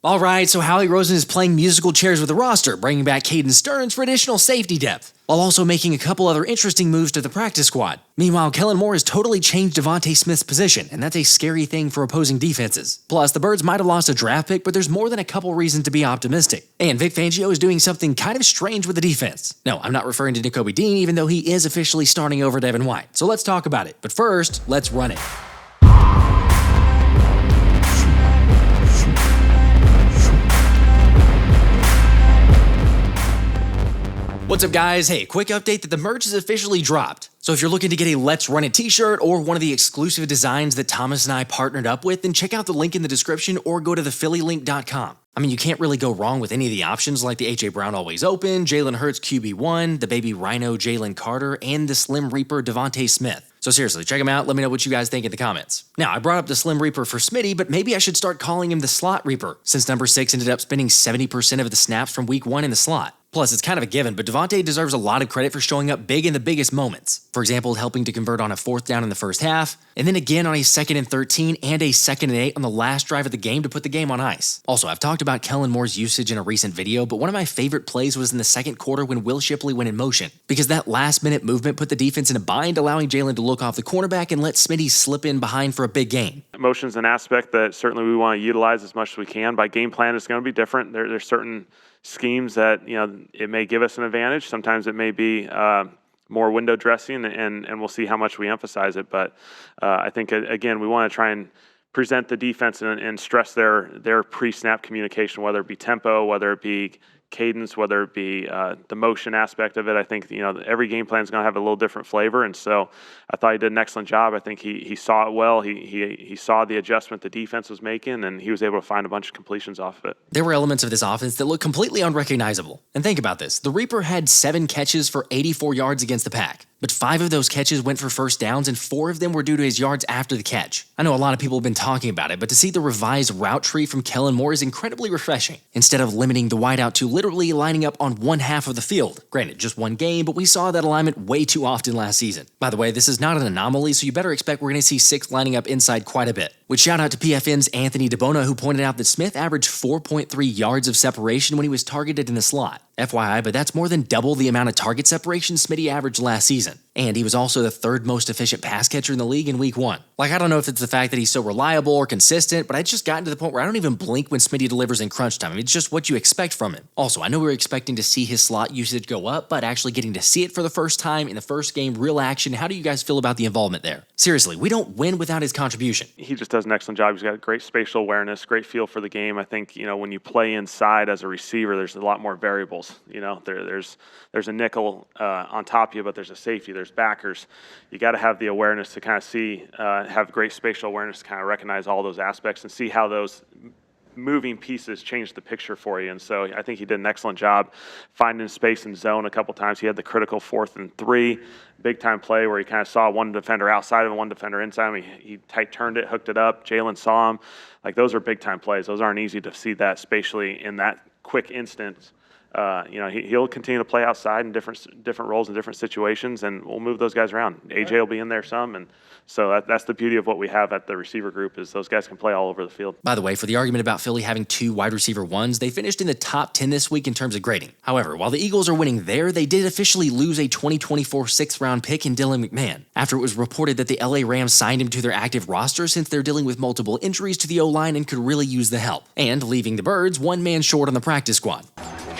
Alright, so Howie Roseman is playing musical chairs with the roster, bringing back Caden Sterns for additional safety depth, while also making a couple other interesting moves to the practice squad. Meanwhile, Kellen Moore has totally changed DeVonta Smith's position, and that's a scary thing for opposing defenses. Plus, the Birds might have lost a draft pick, but there's more than a couple reasons to be optimistic. And Vic Fangio is doing something kind of strange with the defense. No, I'm not referring to Nakobe Dean, even though he is officially starting over Devin White. So let's talk about it. But first, let's run it. What's up, guys? Hey, quick update that the merch is officially dropped. So if you're looking to get a Let's Run It t-shirt or one of the exclusive designs that Thomas and I partnered up with, then check out the link in the description or go to thefillylink.com. I mean, you can't really go wrong with any of the options like the A.J. Brown Always Open, Jalen Hurts QB1, the Baby Rhino Jalen Carter, and the Slim Reaper DeVonta Smith. So seriously, check them out. Let me know what you guys think in the comments. Now, I brought up the Slim Reaper for Smitty, but maybe I should start calling him the Slot Reaper, since number 6 ended up spending 70% of the snaps from week 1 in the slot. Plus, it's kind of a given, but DeVonta deserves a lot of credit for showing up big in the biggest moments. For example, helping to convert on a 4th down in the first half, and then again on a 2nd and 13 and a 2nd and 8 on the last drive of the game to put the game on ice. Also, I've talked about Kellen Moore's usage in a recent video, but one of my favorite plays was in the second quarter when Will Shipley went in motion, because that last-minute movement put the defense in a bind, allowing Jalen to look off the cornerback and let Smitty slip in behind for a big gain. Motion's an aspect that certainly we want to utilize as much as we can. By game plan, it's going to be different. There's certain schemes that, it may give us an advantage. Sometimes it may be more window dressing, and we'll see how much we emphasize it. But I think, again, we want to try and present the defense and stress their pre-snap communication, whether it be tempo, whether it be cadence, whether it be the motion aspect of it. I think every game plan is going to have a little different flavor, and so I thought he did an excellent job. I think he saw it well. He saw the adjustment the defense was making, and he was able to find a bunch of completions off of it. There were elements of this offense that looked completely unrecognizable. And think about this. The Reaper had 7 catches for 84 yards against the Pack, but 5 of those catches went for first downs, and 4 of them were due to his yards after the catch. I know a lot of people have been talking about it, but to see the revised route tree from Kellen Moore is incredibly refreshing, instead of limiting the wideout to literally lining up on one half of the field. Granted, just one game, but we saw that alignment way too often last season. By the way, this is not an anomaly, so you better expect we're going to see 6 lining up inside quite a bit. Which shout out to PFN's Anthony DeBona, who pointed out that Smith averaged 4.3 yards of separation when he was targeted in the slot. FYI, but that's more than double the amount of target separation Smitty averaged last season. And he was also the 3rd most efficient pass catcher in the league in week 1. Like, I don't know if it's the fact that he's so reliable or consistent, but it's just gotten to the point where I don't even blink when Smitty delivers in crunch time. I mean, it's just what you expect from him. Also, I know we were expecting to see his slot usage go up, but actually getting to see it for the first time in the first game, real action, how do you guys feel about the involvement there? Seriously, we don't win without his contribution. He just does an excellent job. He's got great spatial awareness, great feel for the game. I think, when you play inside as a receiver, there's a lot more variables. There's a nickel on top of you, but there's a safety, there's backers. You got to have the awareness to kind of see, have great spatial awareness to kind of recognize all those aspects and see how those moving pieces change the picture for you. And so I think he did an excellent job finding space and zone a couple times. He had the critical 4th and 3 big time play where he kind of saw one defender outside of him, one defender inside him. He tight turned it, hooked it up. Jalen saw him. Like, those are big time plays. Those aren't easy to see that spatially in that quick instant. He'll continue to play outside in different roles and different situations, and we'll move those guys around. AJ will be in there some, and so that's the beauty of what we have at the receiver group is those guys can play all over the field. By the way, for the argument about Philly having 2 wide receiver 1s, they finished in the top 10 this week in terms of grading. However, while the Eagles are winning there, they did officially lose a 2024 6th-round pick in Dylan McMahon, after it was reported that the LA Rams signed him to their active roster since they're dealing with multiple injuries to the O-line and could really use the help, and leaving the Birds 1 man short on the practice squad.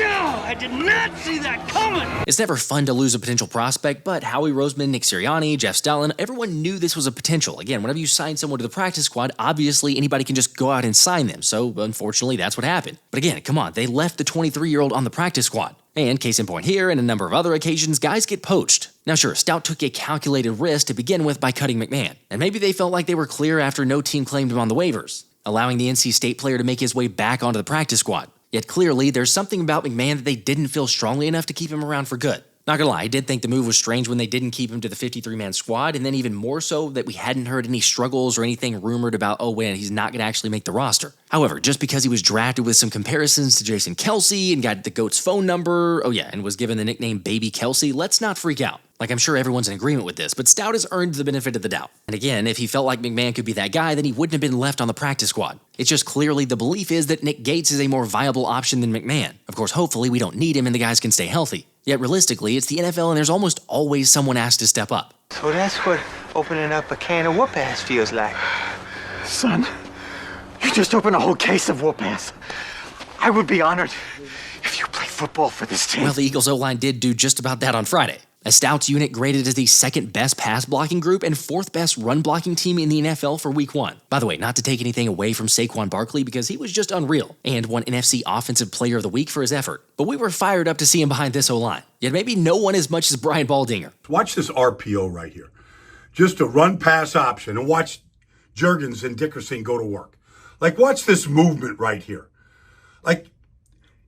I did not see that coming! It's never fun to lose a potential prospect, but Howie Roseman, Nick Sirianni, Jeff Stoutland, everyone knew this was a potential. Again, whenever you sign someone to the practice squad, obviously anybody can just go out and sign them, so unfortunately that's what happened. But again, come on, they left the 23-year-old on the practice squad. And case in point here, and a number of other occasions, guys get poached. Now sure, Stout took a calculated risk to begin with by cutting McMahon, and maybe they felt like they were clear after no team claimed him on the waivers, allowing the NC State player to make his way back onto the practice squad. Yet clearly, there's something about McMahon that they didn't feel strongly enough to keep him around for good. Not gonna lie, I did think the move was strange when they didn't keep him to the 53-man squad, and then even more so that we hadn't heard any struggles or anything rumored about, oh wait, he's not gonna actually make the roster. However, just because he was drafted with some comparisons to Jason Kelce and got the GOAT's phone number, oh yeah, and was given the nickname Baby Kelce, let's not freak out. Like, I'm sure everyone's in agreement with this, but Stout has earned the benefit of the doubt. And again, if he felt like McMahon could be that guy, then he wouldn't have been left on the practice squad. It's just clearly the belief is that Nick Gates is a more viable option than McMahon. Of course, hopefully we don't need him and the guys can stay healthy. Yet realistically, it's the NFL and there's almost always someone asked to step up. So that's what opening up a can of whoop-ass feels like. Son, you just opened a whole case of whoop-ass. I would be honored if you played football for this team. Well, the Eagles O-line did do just about that on Friday. A Stout's unit graded as the second best pass blocking group and fourth best run blocking team in the NFL for week 1. By the way, not to take anything away from Saquon Barkley because he was just unreal and won NFC Offensive Player of the Week for his effort. But we were fired up to see him behind this O-line. Yet maybe no one as much as Brian Baldinger. Watch this RPO right here. Just a run-pass option, and watch Juergens and Dickerson go to work. Like, watch this movement right here. Like,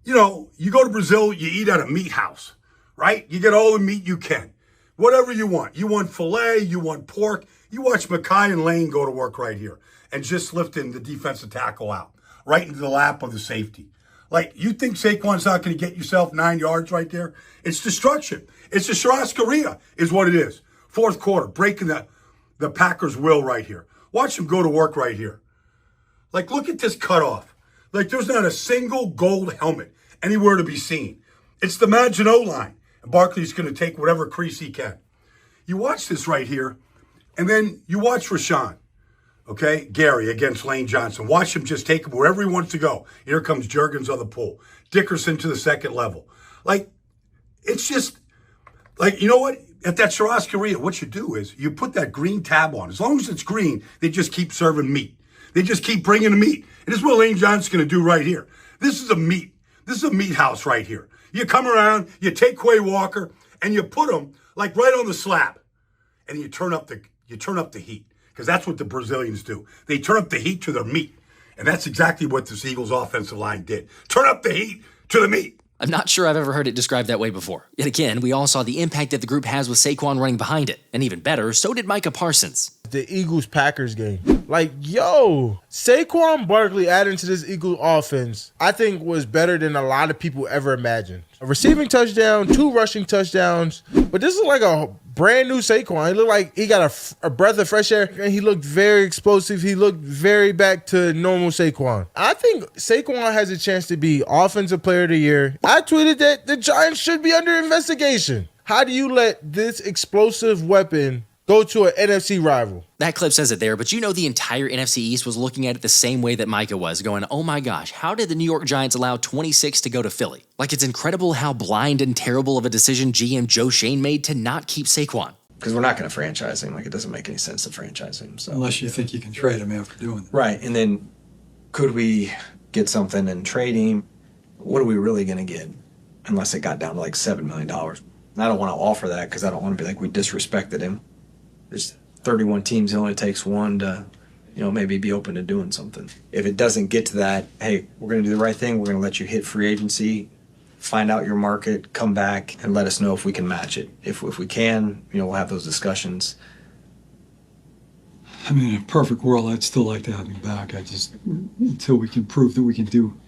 you know, you go to Brazil, you eat at a meat house, right? You get all the meat you can. Whatever you want. You want filet, you want pork. You watch Mekhi and Lane go to work right here and just lifting the defensive tackle out right into the lap of the safety. Like, you think Saquon's not going to get yourself 9 yards right there? It's destruction. It's a churrascaria is what it is. Fourth quarter, breaking the Packers' will right here. Watch them go to work right here. Like, look at this cutoff. Like, there's not a single gold helmet anywhere to be seen. It's the Maginot line. And Barkley's going to take whatever crease he can. You watch this right here, and then you watch Rashawn, okay? Gary against Lane Johnson. Watch him just take him wherever he wants to go. Here comes Juergens on the pull. Dickerson to the second level. Like, it's just, like, you know what? At that churrascaria, what you do is you put that green tab on. As long as it's green, they just keep serving meat. They just keep bringing the meat. And this is what Lane Johnson's going to do right here. This is a meat. This is a meat house right here. You come around, you take Quay Walker, and you put him like right on the slab, and you turn up the heat, because that's what the Brazilians do. They turn up the heat to their meat, and that's exactly what this Eagles offensive line did. Turn up the heat to the meat. I'm not sure I've ever heard it described that way before. Yet again, we all saw the impact that the group has with Saquon running behind it. And even better, so did Micah Parsons. The Eagles-Packers game. Like, yo, Saquon Barkley adding to this Eagles offense, I think was better than a lot of people ever imagined. A receiving touchdown, 2 rushing touchdowns, but this is like a brand new Saquon. He looked like he got a breath of fresh air, and he looked very explosive. He looked very back to normal Saquon. I think Saquon has a chance to be Offensive Player of the Year. I tweeted that the Giants should be under investigation. How do you let this explosive weapon go to an NFC rival? That clip says it there, but you know the entire NFC East was looking at it the same way that Micah was, going, oh my gosh, how did the New York Giants allow 26 to go to Philly? Like, it's incredible how blind and terrible of a decision GM Joe Shane made to not keep Saquon. Because we're not going to franchise him. Like, it doesn't make any sense to franchise him. So. Unless you think you can trade him after doing that. Right, and then could we get something and trade him? What are we really going to get? Unless it got down to like $7 million. And I don't want to offer that because I don't want to be like we disrespected him. There's 31 teams. It only takes one to, maybe be open to doing something. If it doesn't get to that, hey, we're going to do the right thing. We're going to let you hit free agency, find out your market, come back, and let us know if we can match it. If we can, we'll have those discussions. I mean, in a perfect world, I'd still like to have him back. Until we can prove that we can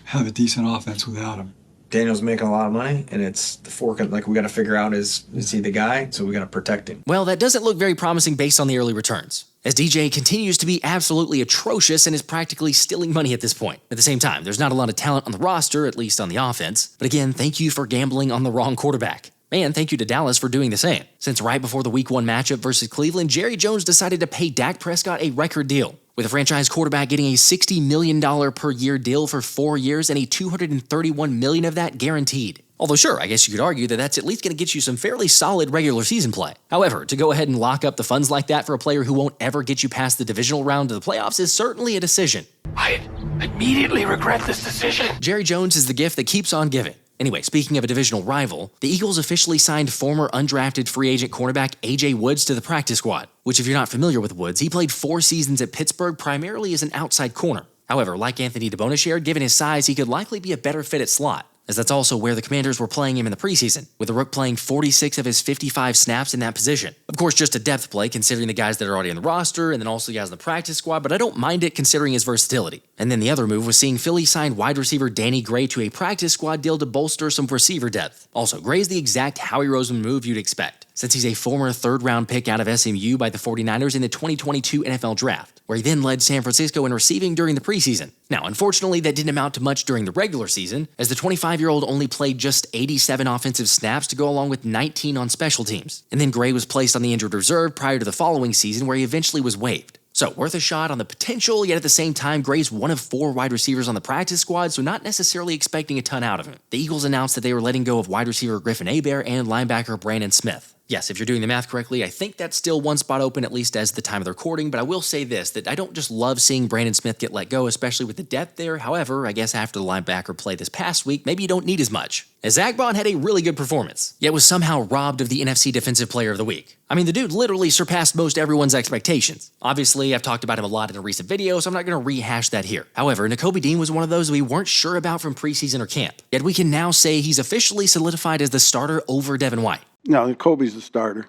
have a decent offense without him. Daniel's making a lot of money, and it's the fork. Like, we got to figure out is he the guy? So we got to protect him. Well, that doesn't look very promising based on the early returns, as DJ continues to be absolutely atrocious and is practically stealing money at this point. At the same time, there's not a lot of talent on the roster, at least on the offense. But again, thank you for gambling on the wrong quarterback. And thank you to Dallas for doing the same. Since right before the Week 1 matchup versus Cleveland, Jerry Jones decided to pay Dak Prescott a record deal, with a franchise quarterback getting a $60 million per year deal for 4 years and a $231 million of that guaranteed. Although sure, I guess you could argue that that's at least going to get you some fairly solid regular season play. However, to go ahead and lock up the funds like that for a player who won't ever get you past the divisional round of the playoffs is certainly a decision. I immediately regret this decision. Jerry Jones is the gift that keeps on giving. Anyway, speaking of a divisional rival, the Eagles officially signed former undrafted free agent cornerback A.J. Woods to the practice squad, which if you're not familiar with Woods, he played 4 seasons at Pittsburgh primarily as an outside corner. However, like Anthony DeVonta shared, given his size, he could likely be a better fit at slot, as that's also where the Commanders were playing him in the preseason, with the Rook playing 46 of his 55 snaps in that position. Of course, just a depth play considering the guys that are already on the roster and then also the guys in the practice squad, but I don't mind it considering his versatility. And then the other move was seeing Philly sign wide receiver Danny Gray to a practice squad deal to bolster some receiver depth. Also, Gray's the exact Howie Roseman move you'd expect. since he's a former third-round pick out of SMU by the 49ers in the 2022 NFL Draft, where he then led San Francisco in receiving during the preseason. Now, unfortunately, that didn't amount to much during the regular season, as the 25-year-old only played just 87 offensive snaps to go along with 19 on special teams. And then Gray was placed on the injured reserve prior to the following season, where he eventually was waived. So, worth a shot on the potential, yet at the same time, Gray's one of 4 wide receivers on the practice squad, so not necessarily expecting a ton out of him. The Eagles announced that they were letting go of wide receiver Griffin Hebert and linebacker Brandon Smith. Yes, if you're doing the math correctly, I think that's still one spot open, at least as the time of the recording, but I will say this, that I don't just love seeing Brandon Smith get let go, especially with the depth there. However, I guess after the linebacker play this past week, maybe you don't need as much. As Zack Baun had a really good performance, yet was somehow robbed of the NFC Defensive Player of the Week. I mean, the dude literally surpassed most everyone's expectations. Obviously, I've talked about him a lot in a recent video, so I'm not going to rehash that here. However, Nakobe Dean was one of those we weren't sure about from preseason or camp, yet we can now say he's officially solidified as the starter over Devin White. No, Nakobe's the starter.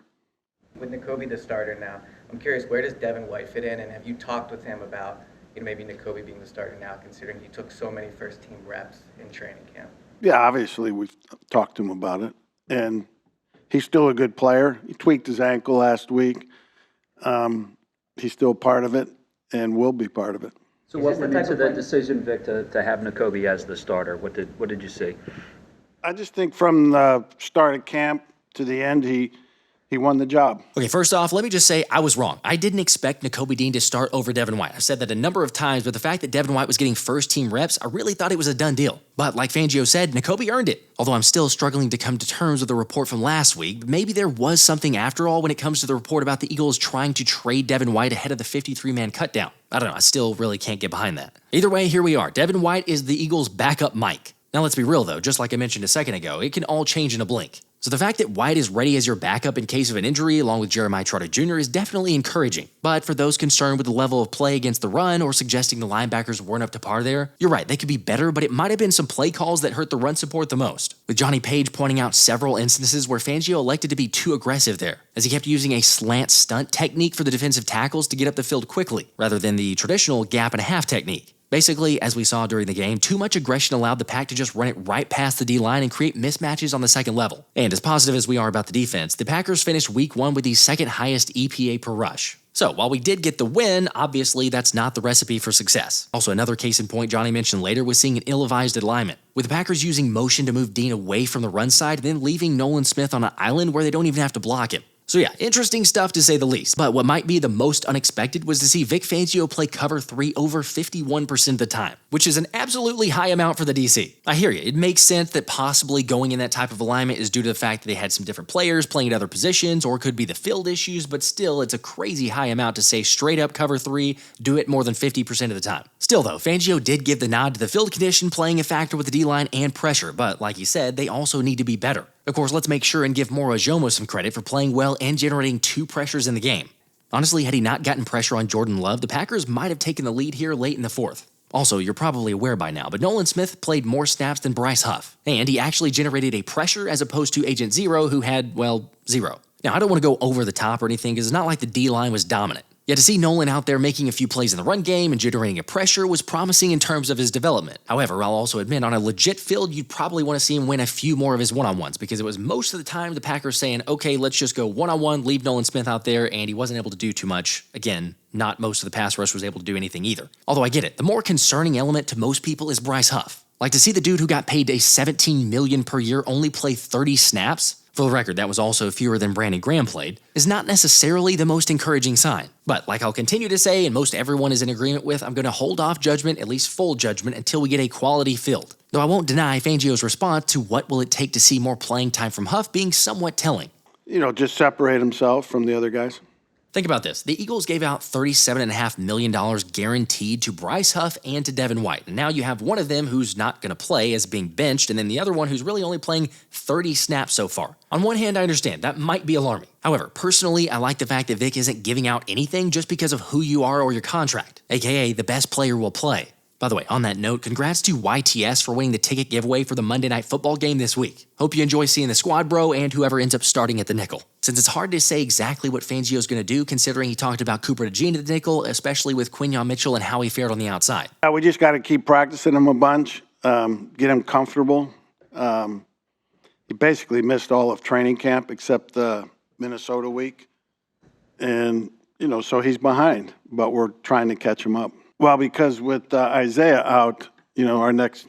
With Nakobe the starter now, I'm curious, where does Devin White fit in, and have you talked with him about, maybe Nakobe being the starter now, considering he took so many first-team reps in training camp? Yeah, obviously we've talked to him about it, and he's still a good player. He tweaked his ankle last week. He's still part of it and will be part of it. So what went into the decision, Vic, to have Nakobe as the starter? What did you see? I just think from the start of camp to the end, he won the job. Okay, first off, let me just say I was wrong. I didn't expect Nakobe Dean to start over Devin White. I've said that a number of times, but the fact that Devin White was getting first-team reps, I really thought it was a done deal. But like Fangio said, Nakobe earned it. Although I'm still struggling to come to terms with the report from last week, maybe there was something after all when it comes to the report about the Eagles trying to trade Devin White ahead of the 53-man cutdown. I don't know, I still really can't get behind that. Either way, here we are. Devin White is the Eagles' backup Mike. Now let's be real though, just like I mentioned a second ago, it can all change in a blink. So the fact that White is ready as your backup in case of an injury along with Jeremiah Trotter Jr. is definitely encouraging. But for those concerned with the level of play against the run or suggesting the linebackers weren't up to par there, you're right, they could be better, but it might have been some play calls that hurt the run support the most. With Johnny Page pointing out several instances where Fangio elected to be too aggressive there, as he kept using a slant stunt technique for the defensive tackles to get up the field quickly, rather than the traditional gap and a half technique. Basically, as we saw during the game, too much aggression allowed the Pack to just run it right past the D-line and create mismatches on the second level. And as positive as we are about the defense, the Packers finished Week 1 with the second highest EPA per rush. So, while we did get the win, obviously that's not the recipe for success. Also, another case in point Johnny mentioned later was seeing an ill-advised alignment, with the Packers using motion to move Dean away from the run side and then leaving Nolan Smith on an island where they don't even have to block him. So yeah, interesting stuff to say the least, but what might be the most unexpected was to see Vic Fangio play cover 3 over 51% of the time, which is an absolutely high amount for the DC. I hear you, it makes sense that possibly going in that type of alignment is due to the fact that they had some different players playing at other positions, or it could be the field issues, but still, it's a crazy high amount to say straight up cover 3, do it more than 50% of the time. Still though, Fangio did give the nod to the field condition playing a factor with the D-line and pressure, but like he said, they also need to be better. Of course, let's make sure and give Moro Ajomo some credit for playing well and generating 2 pressures in the game. Honestly, had he not gotten pressure on Jordan Love, the Packers might have taken the lead here late in the 4th. Also, you're probably aware by now, but Nolan Smith played more snaps than Bryce Huff, and he actually generated a pressure as opposed to Agent Zero, who had, well, 0. Now, I don't want to go over the top or anything because it's not like the D-line was dominant. Yet to see Nolan out there making a few plays in the run game and generating a pressure was promising in terms of his development. However, I'll also admit on a legit field, you'd probably want to see him win a few more of his one-on-ones because it was most of the time the Packers saying, okay, let's just go one-on-one, leave Nolan Smith out there, and he wasn't able to do too much. Again, not most of the pass rush was able to do anything either. Although I get it, the more concerning element to most people is Bryce Huff. Like to see the dude who got paid $17 million per year only play 30 snaps, for the record, that was also fewer than Brandon Graham played, is not necessarily the most encouraging sign. But like I'll continue to say, and most everyone is in agreement with, I'm going to hold off judgment, at least full judgment, until we get a quality field. Though I won't deny Fangio's response to what will it take to see more playing time from Huff being somewhat telling. Just separate himself from the other guys. Think about this. The Eagles gave out $37.5 million guaranteed to Bryce Huff and to Devin White. And now you have one of them who's not going to play as being benched, and then the other one who's really only playing 30 snaps so far. On one hand, I understand. That might be alarming. However, personally, I like the fact that Vic isn't giving out anything just because of who you are or your contract, aka the best player will play. By the way, on that note, congrats to YTS for winning the ticket giveaway for the Monday Night Football game this week. Hope you enjoy seeing the squad, bro, and whoever ends up starting at the nickel. Since it's hard to say exactly what Fangio's going to do, considering he talked about Cooper DeJean at the nickel, especially with Quinyon Mitchell and how he fared on the outside. We just got to keep practicing him a bunch, get him comfortable. He basically missed all of training camp except the Minnesota week. And, so he's behind, but we're trying to catch him up. Well, because with Isaiah out, our next,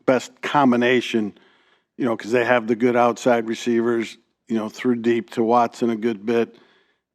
best combination, because they have the good outside receivers, through deep to Watson a good bit.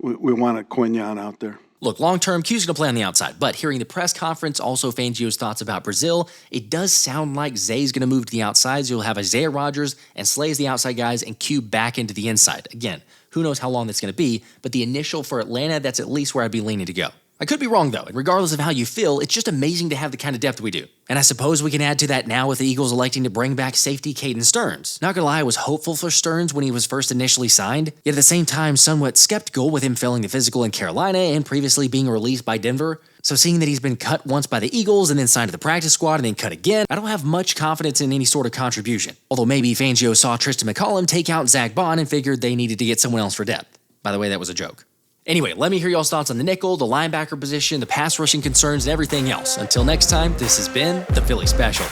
We want a Quinyon out there. Look, long-term, Q's going to play on the outside, but hearing the press conference, also Fangio's thoughts about Brazil, it does sound like Zay's going to move to the outside, so you'll have Isaiah Rodgers and Slay as the outside guys and Q back into the inside. Again, who knows how long that's going to be, but the initial for Atlanta, that's at least where I'd be leaning to go. I could be wrong, though, and regardless of how you feel, it's just amazing to have the kind of depth we do. And I suppose we can add to that now with the Eagles electing to bring back safety Caden Sterns. Not gonna lie, I was hopeful for Sterns when he was first initially signed, yet at the same time somewhat skeptical with him failing the physical in Carolina and previously being released by Denver. So seeing that he's been cut once by the Eagles and then signed to the practice squad and then cut again, I don't have much confidence in any sort of contribution. Although maybe Fangio saw Tristan McCollum take out Zack Baun and figured they needed to get someone else for depth. By the way, that was a joke. Anyway, let me hear y'all's thoughts on the nickel, the linebacker position, the pass rushing concerns, and everything else. Until next time, this has been the Philly Special.